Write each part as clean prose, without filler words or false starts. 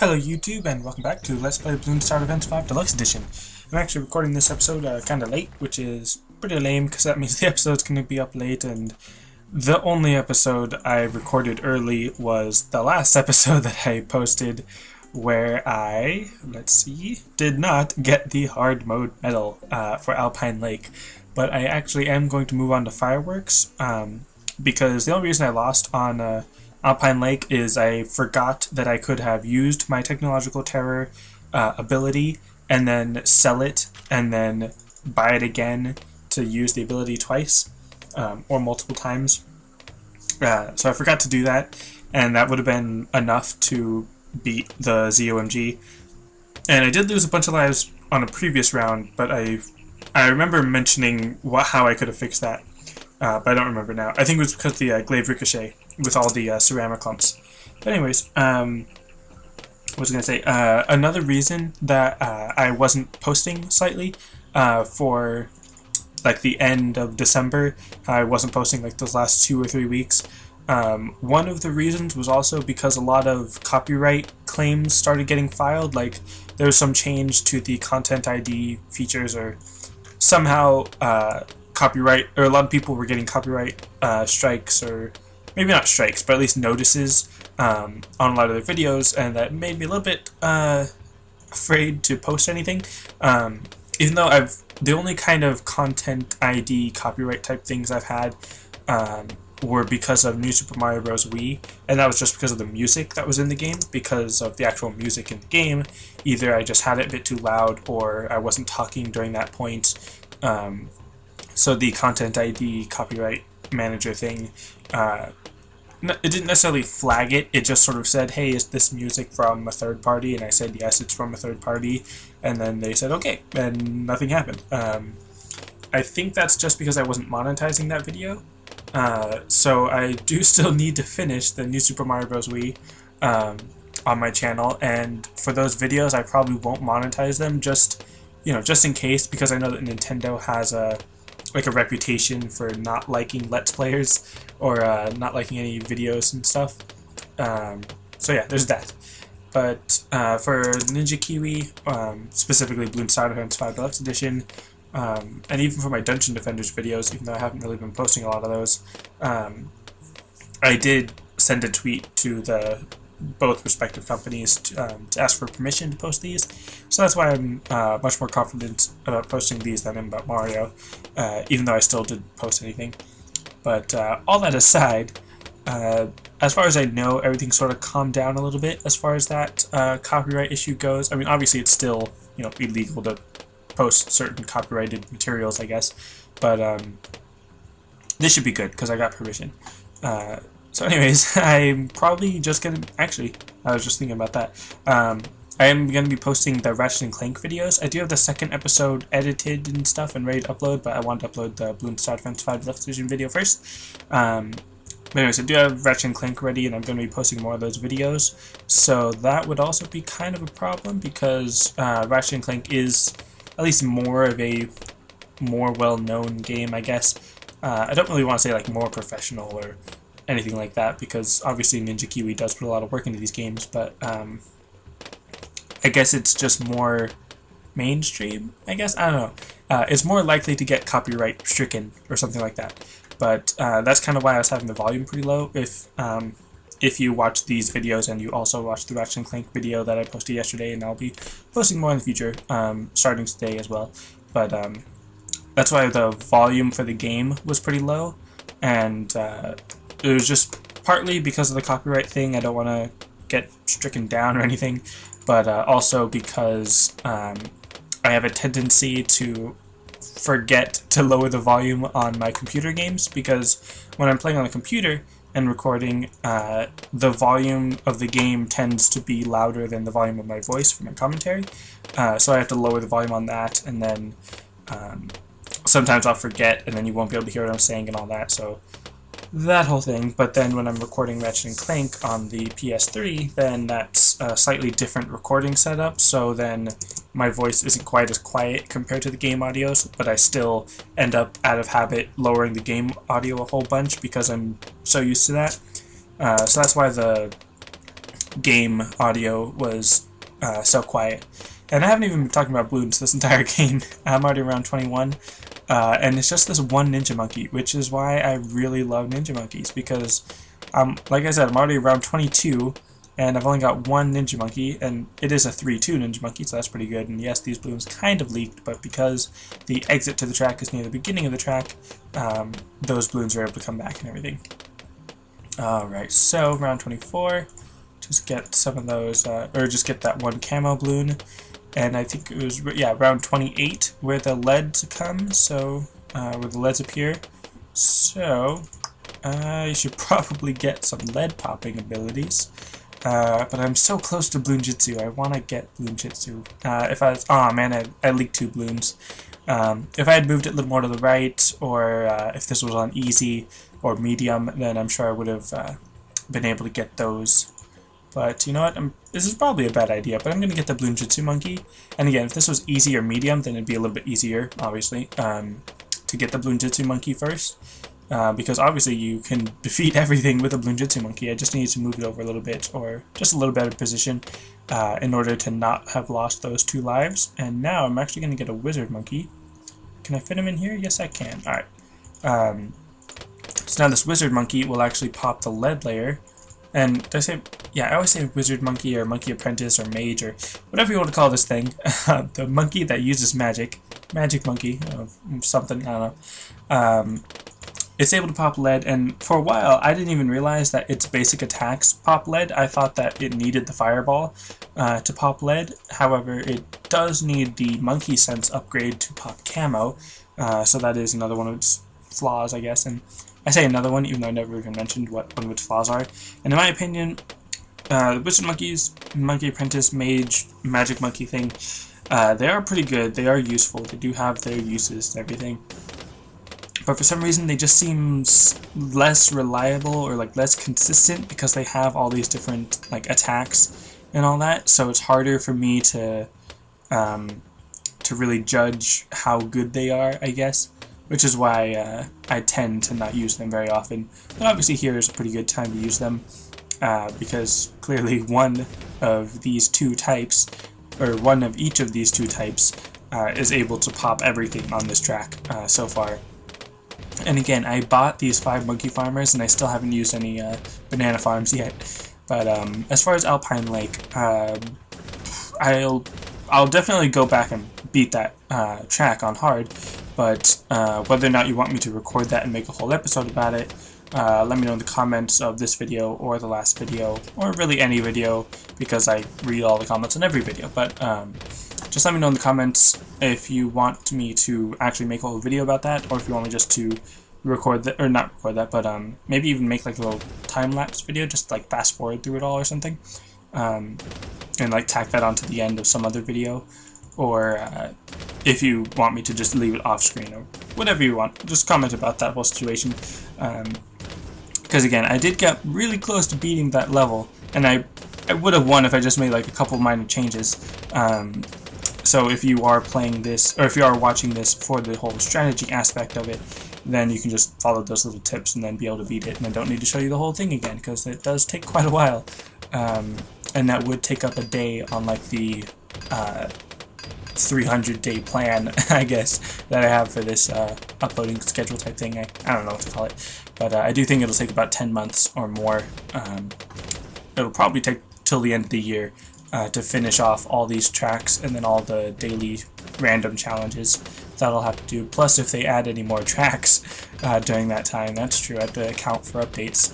Hello YouTube, and welcome back to Let's Play Bloons Wiki 5 Deluxe Edition. I'm actually recording this episode kind of late, which is pretty lame because that means the episode's going to be up late, and the only episode I recorded early was the last episode that I posted where I, did not get the hard mode medal for Alpine Lake. But I actually am going to move on to Fireworks because the only reason I lost on Alpine Lake is I forgot that I could have used my Technological Terror ability and then sell it and then buy it again to use the ability twice or multiple times. So I forgot to do that, and that would have been enough to beat the ZOMG. And I did lose a bunch of lives on a previous round, but I remember mentioning how I could have fixed that, but I don't remember now. I think it was because of the glaive ricochet with all the ceramic clumps. But anyways, what was I going to say? Another reason that I wasn't posting slightly for like the end of December, I wasn't posting like those last 2 or 3 weeks. One of the reasons was also because a lot of copyright claims started getting filed. Like there was some change to the content ID features, or somehow copyright, or a lot of people were getting copyright strikes, or maybe not strikes, but at least notices on a lot of their videos, and that made me a little bit afraid to post anything. Even though the only kind of content ID copyright type things I've had were because of New Super Mario Bros. Wii, and that was just because of the music that was in the game. Because of the actual music in the game, either I just had it a bit too loud, or I wasn't talking during that point. So the content ID copyright manager thing, it didn't necessarily flag it, it just sort of said, hey, is this music from a third party? And I said, yes, it's from a third party, and then they said, okay, and nothing happened. I think that's just because I wasn't monetizing that video, so I do still need to finish the New Super Mario Bros. Wii on my channel, and for those videos I probably won't monetize them, just in case, because I know that Nintendo has a reputation for not liking Let's Players, or not liking any videos and stuff. So yeah, there's that. But for Ninja Kiwi, specifically Bloons Wiki 5 Deluxe Edition, and even for my Dungeon Defenders videos, even though I haven't really been posting a lot of those, I did send a tweet to both respective companies to ask for permission to post these. So that's why I'm much more confident about posting these than about Mario, even though I still did post anything. But all that aside, as far as I know, everything sort of calmed down a little bit as far as that copyright issue goes. I mean, obviously it's still illegal to post certain copyrighted materials, I guess, but this should be good because I got permission. So anyways, I'm probably just gonna, actually, I was just thinking about that. I am going to be posting the Ratchet & Clank videos. I do have the second episode edited and stuff and ready to upload, but I want to upload the Bloons Wiki 5 Deluxe Edition video first. But anyways, I do have Ratchet & Clank ready, and I'm going to be posting more of those videos. So that would also be kind of a problem, because Ratchet & Clank is at least more of a more well-known game, I guess. I don't really want to say like more professional or anything like that, because obviously Ninja Kiwi does put a lot of work into these games, but I guess it's just more mainstream, I guess? I don't know. It's more likely to get copyright stricken or something like that. But that's kind of why I was having the volume pretty low. If you watch these videos and you also watch the Ratchet & Clank video that I posted yesterday, and I'll be posting more in the future, starting today as well. But that's why the volume for the game was pretty low, and it was just partly because of the copyright thing. I don't want to get stricken down or anything, but also because I have a tendency to forget to lower the volume on my computer games, because when I'm playing on a computer and recording, the volume of the game tends to be louder than the volume of my voice for my commentary, so I have to lower the volume on that, and then sometimes I'll forget, and then you won't be able to hear what I'm saying and all that, so that whole thing. But then when I'm recording Ratchet & Clank on the PS3, then that's a slightly different recording setup, so then my voice isn't quite as quiet compared to the game audios, but I still end up, out of habit, lowering the game audio a whole bunch because I'm so used to that. So that's why the game audio was so quiet. And I haven't even been talking about Bloons this entire game. I'm already around 21, and it's just this one ninja monkey, which is why I really love ninja monkeys, because like I said, I'm already around 22, and I've only got one ninja monkey, and it is a 3-2 ninja monkey, so that's pretty good. And yes, these balloons kind of leaked, but because the exit to the track is near the beginning of the track, those balloons are able to come back and everything. Alright, so round 24, just get some of those, or just get that one camo balloon, and I think it was, yeah, round 28 where the leads come, so, where the leads appear, so, you should probably get some lead popping abilities. But I'm so close to Bloon Jitsu. I want to get Bloon Jitsu. If I was, oh man, I leaked 2 balloons. If I had moved it a little more to the right, or if this was on easy or medium, then I'm sure I would have been able to get those. But you know what? This is probably a bad idea, but I'm going to get the Bloon Jitsu monkey. And again, if this was easy or medium, then it'd be a little bit easier, obviously, to get the Bloon Jitsu monkey first. Because obviously you can defeat everything with a Bloon Jitsu monkey. I just need to move it over a little bit, or just a little better position, in order to not have lost those 2 lives. And now I'm actually going to get a wizard monkey. Can I fit him in here? Yes, I can. Alright. So now this wizard monkey will actually pop the lead layer. And did I say, yeah, I always say wizard monkey or monkey apprentice or mage or whatever you want to call this thing. The monkey that uses magic monkey, something, I don't know. It's able to pop lead, and for a while I didn't even realize that its basic attacks pop lead. I thought that it needed the fireball to pop lead. However, it does need the monkey sense upgrade to pop camo, so that is another one of its flaws, I guess. And I say another one, even though I never even mentioned what one of its flaws are. And in my opinion, the wizard monkeys, monkey apprentice, mage, magic monkey thing, they are pretty good. They are useful. They do have their uses and everything. But for some reason they just seem less reliable, or like less consistent, because they have all these different like attacks and all that. So it's harder for me to really judge how good they are, I guess. Which is why I tend to not use them very often. But obviously here is a pretty good time to use them, because clearly one of these 2 types, or one of each of these 2 types, is able to pop everything on this track so far. And again, I bought these 5 monkey farmers, and I still haven't used any banana farms yet. But as far as Alpine Lake, I'll definitely go back and beat that track on hard. But whether or not you want me to record that and make a whole episode about it, let me know in the comments of this video or the last video, or really any video, because I read all the comments on every video. But just let me know in the comments if you want me to actually make a whole video about that, or if you want me just to record that, or not record that, but maybe even make like a little time-lapse video, just like fast forward through it all or something, and like tack that onto the end of some other video, or if you want me to just leave it off screen, or whatever you want, just comment about that whole situation. Because again, I did get really close to beating that level, and I would have won if I just made like a couple minor changes. So if you are playing this, or if you are watching this for the whole strategy aspect of it, then you can just follow those little tips and then be able to beat it, and I don't need to show you the whole thing again, because it does take quite a while. And that would take up a day on like the 300-day plan, I guess, that I have for this uploading schedule type thing. I don't know what to call it, but I do think it'll take about 10 months or more. It'll probably take till the end of the year to finish off all these tracks, and then all the daily random challenges that I'll have to do. Plus, if they add any more tracks during that time, that's true, I have to account for updates.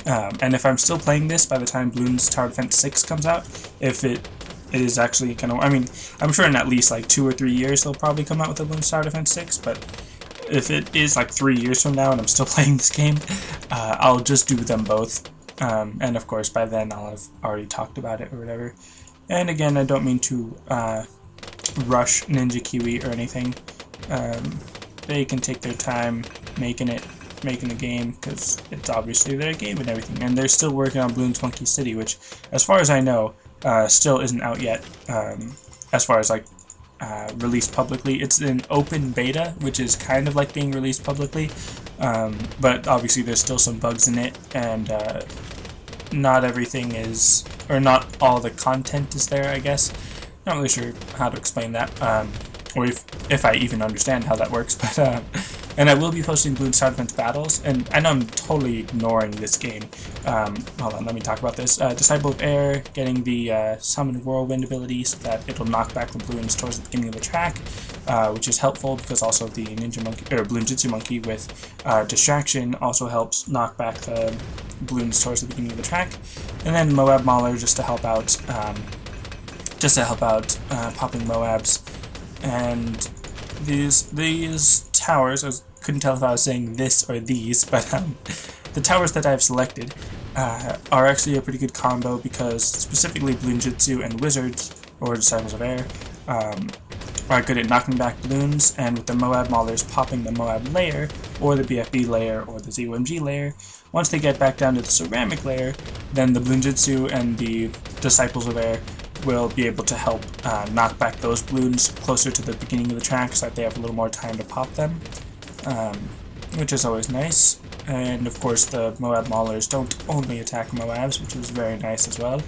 And if I'm still playing this by the time Bloons Tower Defense 6 comes out, if it is actually kind of, I mean, I'm sure in at least like 2 or 3 years they'll probably come out with a Bloons Tower Defense 6, but if it is like 3 years from now and I'm still playing this game, I'll just do them both. And of course by then I'll have already talked about it or whatever. And again, I don't mean to rush Ninja Kiwi or anything. They can take their time making the game, because it's obviously their game and everything. And they're still working on Bloons Monkey City, which, as far as I know, still isn't out yet. As far as like released publicly, it's in open beta, which is kind of like being released publicly. But obviously there's still some bugs in it, and not everything is, or not all the content is there, I guess. Not really sure how to explain that, or if I even understand how that works, but, and I will be posting Bloons Star Defense battles, and I know I'm totally ignoring this game. Hold on, let me talk about this. Disciple of Air, getting the Summon Whirlwind ability so that it'll knock back the Bloons towards the beginning of the track, which is helpful because also the Ninja Monkey, or Bloonjitsu Monkey with Distraction also helps knock back the Bloons towards the beginning of the track. And then Moab Mauler just to help out, popping Moabs. And these towers, I couldn't tell if I was saying this or these, but the towers that I've selected are actually a pretty good combo because specifically Bloonjitsu and Wizards, or Disciples of Air, are good at knocking back Bloons, and with the Moab Maulers popping the Moab layer, or the BFB layer, or the ZOMG layer, once they get back down to the ceramic layer, then the Bloonjitsu and the Disciples of Air will be able to help knock back those Bloons closer to the beginning of the track so that they have a little more time to pop them, which is always nice. And of course the Moab Maulers don't only attack Moabs, which is very nice as well,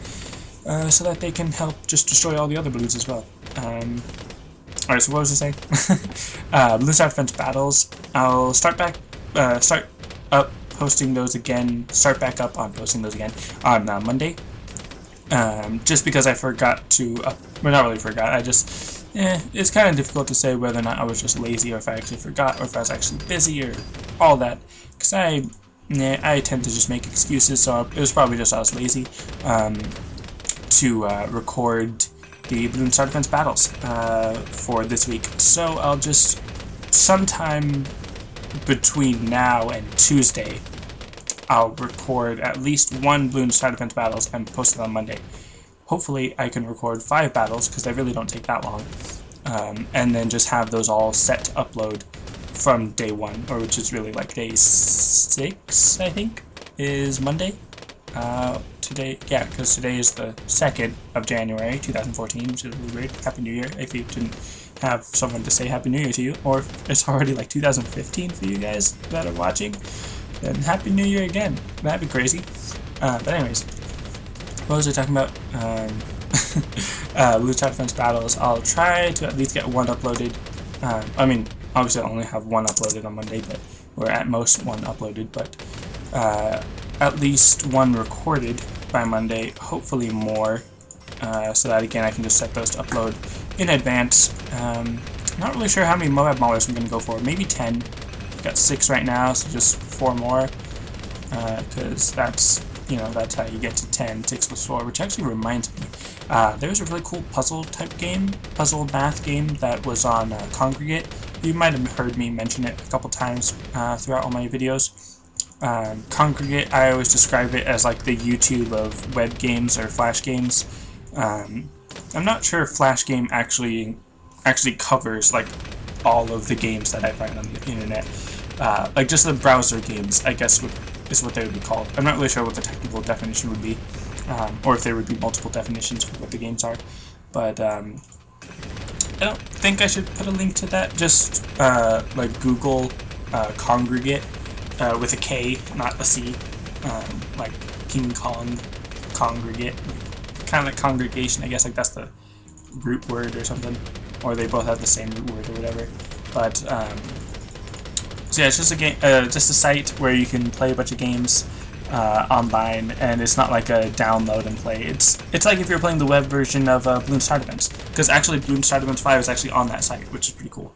so that they can help just destroy all the other Bloons as well. Alright, so what was I saying? Bloons Star Defense battles. I'll start back up posting those again, on Monday. Just because I forgot to, well, not really forgot, it's kind of difficult to say whether or not I was just lazy, or if I actually forgot, or if I was actually busy, or all that, because I tend to just make excuses, so it was probably just I was lazy to record the Bloons Star Defense battles for this week. So I'll just, sometime between now and Tuesday, I'll record at least one Bloons Star Defense battles and post it on Monday. Hopefully I can record 5 battles, because they really don't take that long, and then just have those all set to upload from day 1, or which is really like day 6, I think, is Monday. Today, yeah, because today is the 2nd of January, 2014, which is really weird. Happy New Year, if you didn't have someone to say Happy New Year to you, or if it's already like 2015 for you guys that are watching, then Happy New Year again. That'd be crazy. But anyways, what was I talking about? Bloons Star Defense battles. I'll try to at least get one uploaded. I mean, obviously I only have one uploaded on Monday, or at most one uploaded, but at least one recorded by Monday, hopefully more, so that again I can just set those to upload in advance. Not really sure how many Moab Maulers I'm going to go for, maybe 10. I've got 6 right now, so just 4 more, because that's, you know, that's how you get to 10, 6 plus 4, which actually reminds me, there's a really cool puzzle math game that was on Congregate. You might have heard me mention it a couple times throughout all my videos. Congregate, I always describe it as like the YouTube of web games or Flash games. I'm not sure if Flash game actually covers like all of the games that I find on the internet. Like just the browser games, I guess is what they would be called. I'm not really sure what the technical definition would be, or if there would be multiple definitions for what the games are. But I don't think I should put a link to that. Just like Google Congregate. With a K, not a C, like King Kong, Congregate, kind of like congregation, I guess, like that's the root word or something, or they both have the same root word or whatever. But so yeah, it's just a game, just a site where you can play a bunch of games online, and it's not like a download and play. It's like if you're playing the web version of Bloons Star Defense, because actually Bloons Star Defense 5 is actually on that site, which is pretty cool.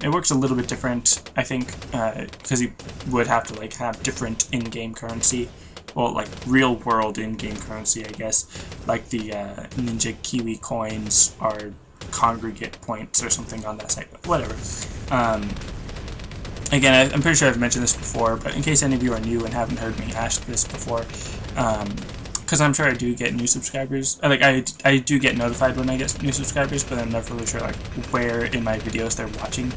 It works a little bit different, I think, because you would have to like have different in-game currency, well, like real-world in-game currency, I guess. Like the Ninja Kiwi coins are Congregate points or something on that site, but whatever. Again, I'm pretty sure I've mentioned this before, but in case any of you are new and haven't heard me ask this before, because I'm sure I do get new subscribers. I do get notified when I get new subscribers, but I'm never really sure like where in my videos they're watching,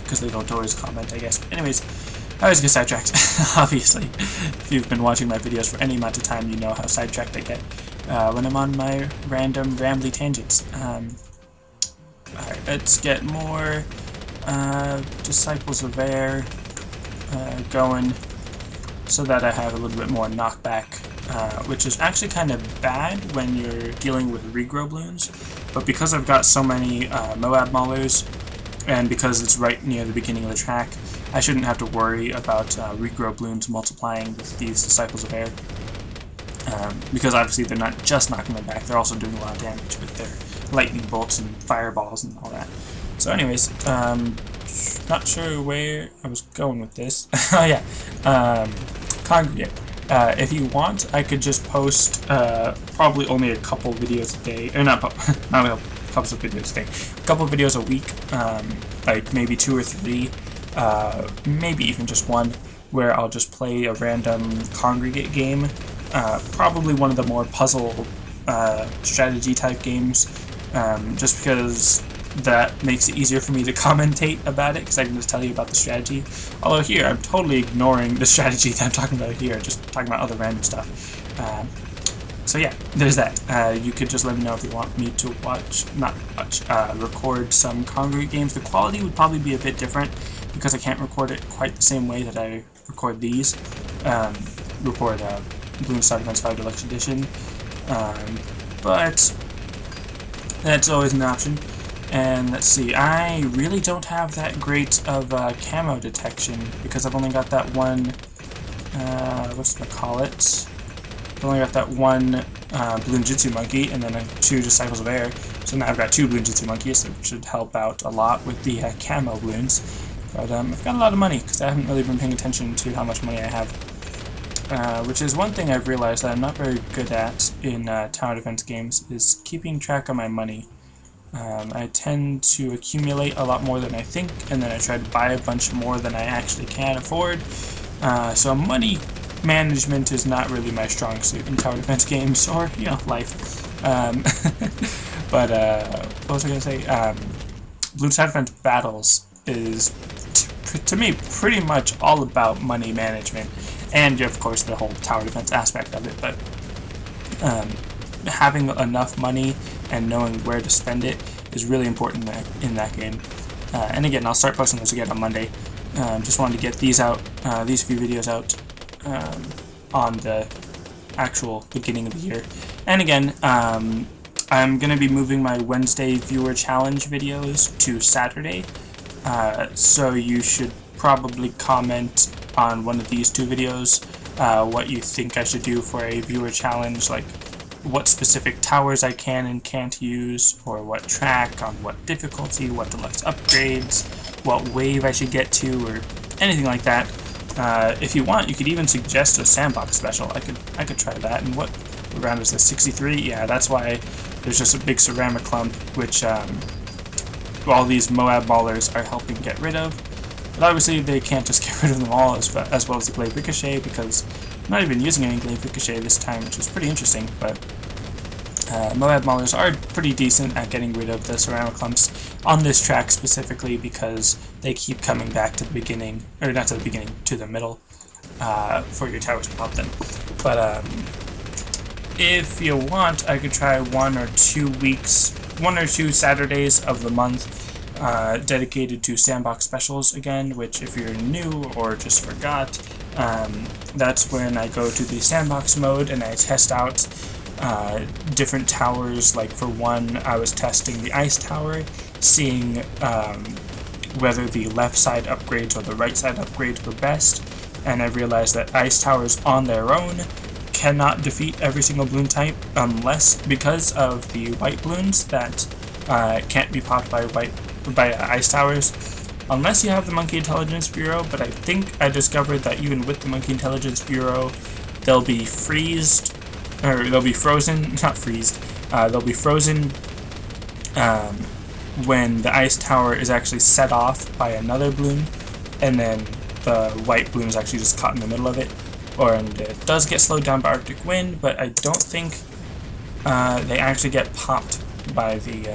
because they don't always comment, I guess. But anyways, I always get sidetracked. Obviously, if you've been watching my videos for any amount of time, you know how sidetracked I get when I'm on my random rambly tangents. Alright, let's get more Disciples of Air going, so that I have a little bit more knockback which is actually kind of bad when you're dealing with regrow bloons. But because I've got so many Moab Maulers, and because it's right near the beginning of the track, I shouldn't have to worry about regrow bloons multiplying with these Disciples of Air. Because obviously they're not just knocking them back, they're also doing a lot of damage with their lightning bolts and fireballs and all that. So anyways, not sure where I was going with this. Oh yeah, Congregate. If you want, I could just post probably only a couple videos a day, or not a couple of videos a day, a couple of videos a week, like maybe 2 or 3, maybe even just one, where I'll just play a random Congregate game, probably one of the more puzzle strategy type games, just because that makes it easier for me to commentate about it, because I can just tell you about the strategy. Although here, I'm totally ignoring the strategy that I'm talking about here, just talking about other random stuff. So yeah, there's that. You could just let me know if you want me to record some Congregate games. The quality would probably be a bit different, because I can't record it quite the same way that I record these. Record Bloons Start Events 5 Deluxe Edition. But that's always an option. And let's see, I really don't have that great of camo detection, because I've only got that one, I've only got that one Bloons Jitsu Monkey, and then 2 Disciples of Air, so now I've got 2 Bloons Jitsu Monkeys, that should help out a lot with the camo bloons. But I've got a lot of money, because I haven't really been paying attention to how much money I have. Which is one thing I've realized that I'm not very good at in tower defense games, is keeping track of my money. I tend to accumulate a lot more than I think, and then I try to buy a bunch more than I actually can afford. So money management is not really my strong suit in tower defense games, or, you know, life. But, what was I going to say? Bloons Tower Defense Battles is, to me, pretty much all about money management, and, of course, the whole tower defense aspect of it, but having enough money and knowing where to spend it is really important in that game. And again, I'll start posting this again on Monday. Just wanted to get these out, these few videos out on the actual beginning of the year. And again, I'm going to be moving my Wednesday viewer challenge videos to Saturday. So you should probably comment on one of these 2 videos what you think I should do for a viewer challenge, like what specific towers I can and can't use, or what track, on what difficulty, what deluxe upgrades, what wave I should get to, or anything like that. If you want, you could even suggest a sandbox special. I could try that. And what round is this? 63? Yeah, that's why there's just a big ceramic clump, which all these Moab Maulers are helping get rid of. But obviously they can't just get rid of them all, as well as the Glaive Ricochet, because I'm not even using any Glaive Ricochet this time, which is pretty interesting. But Moab Maulers are pretty decent at getting rid of the ceramic clumps on this track specifically, because they keep coming back to the beginning, or not to the beginning, to the middle, for your towers to pop them. But if you want, I could try 1 or 2 Saturdays of the month dedicated to sandbox specials again, which if you're new or just forgot, that's when I go to the sandbox mode and I test out different towers. Like for one, I was testing the ice tower, seeing whether the left side upgrades or the right side upgrades were best, and I realized that ice towers on their own cannot defeat every single bloon type because of the white bloons that can't be popped by ice towers, unless you have the Monkey Intelligence Bureau. But I think I discovered that even with the Monkey Intelligence Bureau, they'll be frozen, they'll be frozen when the ice tower is actually set off by another bloon, and then the white bloon is actually just caught in the middle of it. And it does get slowed down by Arctic Wind, but I don't think they actually get popped by the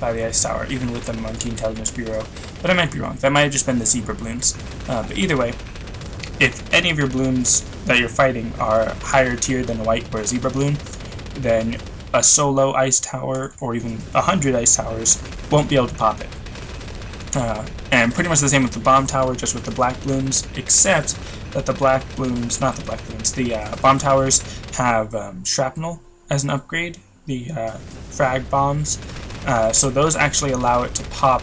ice tower, even with the Monkey Intelligence Bureau. But I might be wrong. That might have just been the zebra bloons. But either way, if any of your bloons that you're fighting are higher tier than a white or a zebra bloon, then a solo ice tower, or even 100 ice towers, won't be able to pop it. And pretty much the same with the bomb tower, just with the black bloons, except that the black balloons, not the black balloons, the bomb towers have shrapnel as an upgrade, the frag bombs. So those actually allow it to pop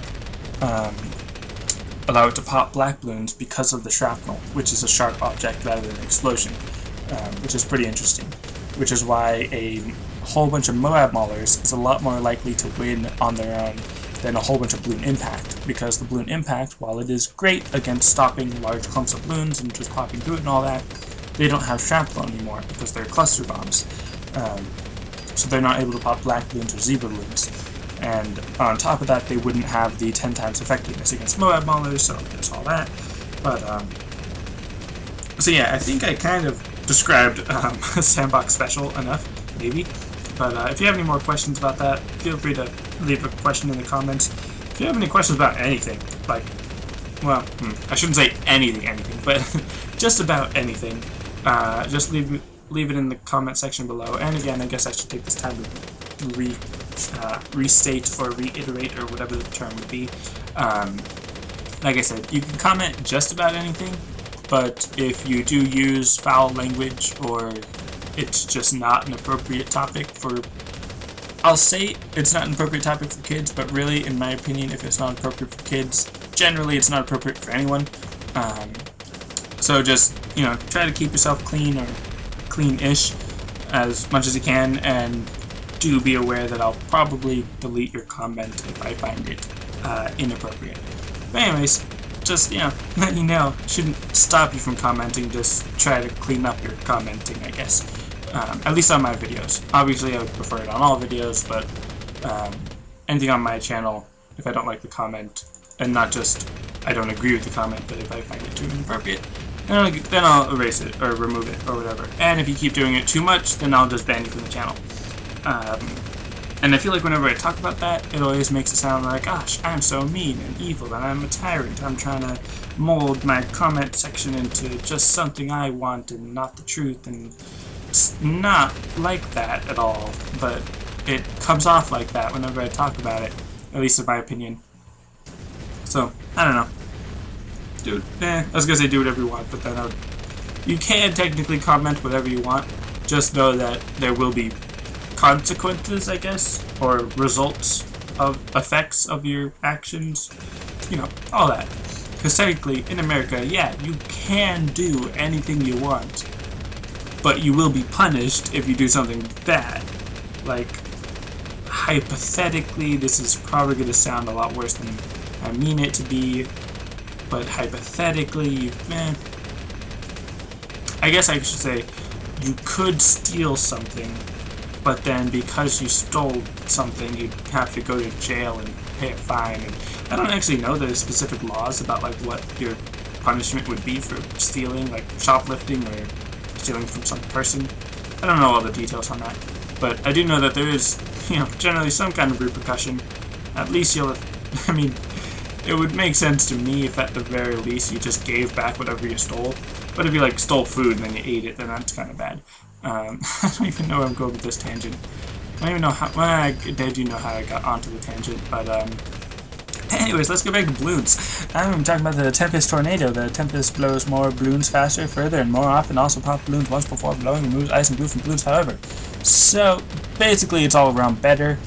black balloons because of the shrapnel, which is a sharp object rather than an explosion, which is pretty interesting. Which is why a whole bunch of Moab Maulers is a lot more likely to win on their own than a whole bunch of Bloon Impact, because the Bloon Impact, while it is great against stopping large clumps of balloons and just popping through it and all that, they don't have shrapnel anymore because they're cluster bombs. So they're not able to pop black balloons or zebra balloons. And on top of that, they wouldn't have the 10 times effectiveness against Moab Maulers, so there's all that. But, so yeah, I think I kind of described a Sandbox Special enough, maybe. But if you have any more questions about that, feel free to leave a question in the comments. If you have any questions about anything, like, well, I shouldn't say anything, but just about anything, just leave it in the comment section below. And again, I guess I should take this time to restate or reiterate or whatever the term would be. Like I said, you can comment just about anything, but if you do use foul language or it's just not an appropriate topic for... I'll say it's not an appropriate topic for kids, but really, in my opinion, if it's not appropriate for kids, generally it's not appropriate for anyone. So just, you know, try to keep yourself clean or clean-ish as much as you can, and do be aware that I'll probably delete your comment if I find it inappropriate. But anyways, just, you know, let you know, shouldn't stop you from commenting, just try to clean up your commenting, I guess. At least on my videos. Obviously I would prefer it on all videos, but anything on my channel, if I don't like the comment, and not just I don't agree with the comment, but if I find it too inappropriate, then I'll erase it, or remove it, or whatever. And if you keep doing it too much, then I'll just ban you from the channel. And I feel like whenever I talk about that, it always makes it sound like, gosh, I'm so mean and evil, and I'm a tyrant. I'm trying to mold my comment section into just something I want and not the truth, and it's not like that at all, but it comes off like that whenever I talk about it, at least in my opinion. So, I don't know. I was gonna say do whatever you want, but then you can technically comment whatever you want. Just know that there will be consequences, I guess, or results of effects of your actions, you know, all that. Because technically, in America, yeah, you can do anything you want, but you will be punished if you do something bad. Like, hypothetically, this is probably going to sound a lot worse than I mean it to be, but hypothetically, I guess I should say, you could steal something, but then because you stole something, you'd have to go to jail and pay a fine. And I don't actually know the specific laws about like what your punishment would be for stealing, like shoplifting or stealing from some person. I don't know all the details on that, but I do know that there is, you know, generally some kind of repercussion. At least you'll, I mean, it would make sense to me if at the very least you just gave back whatever you stole. But if you like stole food and then you ate it, then that's kind of bad. I don't even know where I'm going with this tangent. I don't even know how, well, I do know how I got onto the tangent, but anyways, let's go back to balloons. I'm talking about the Tempest Tornado. The Tempest blows more balloons faster, further, and more often. Also pop balloons once before blowing, removes ice and glue from balloons, however. So, basically, it's all around better.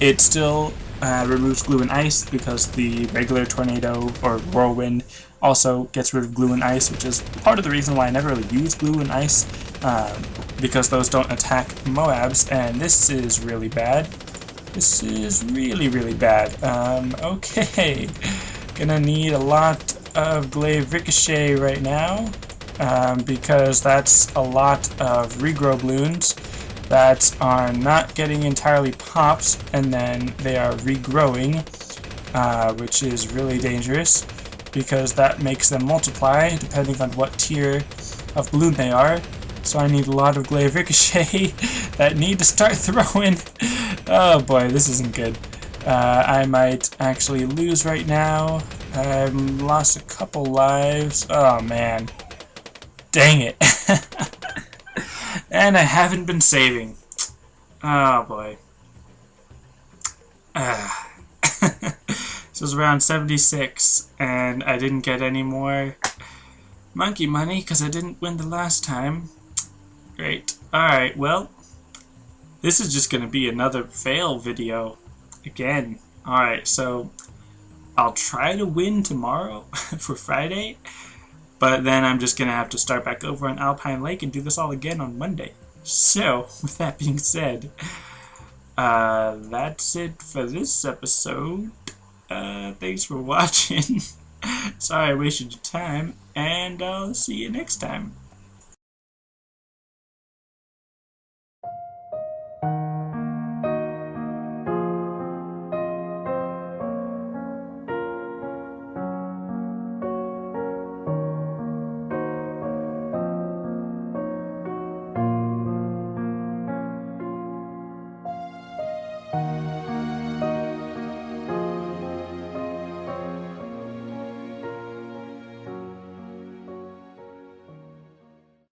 It still removes glue and ice because the regular tornado or whirlwind also gets rid of glue and ice, which is part of the reason why I never really use glue and ice, because those don't attack Moabs, and this is really bad. This is really, really bad. Okay. Gonna need a lot of Glaive Ricochet right now, because that's a lot of regrow balloons that are not getting entirely pops, and then they are regrowing, which is really dangerous, because that makes them multiply depending on what tier of balloon they are. So I need a lot of Glaive Ricochet that need to start throwing. Oh boy, this isn't good. I might actually lose right now. I've lost a couple lives. Oh man. Dang it. And I haven't been saving. Oh boy. This was around 76, and I didn't get any more. Monkey money, because I didn't win the last time. Great. Alright, well, this is just going to be another fail video. Again. Alright, so I'll try to win tomorrow for Friday, but then I'm just going to have to start back over on Alpine Lake and do this all again on Monday. So, with that being said, that's it for this episode. Thanks for watching. Sorry I wasted your time, and I'll see you next time.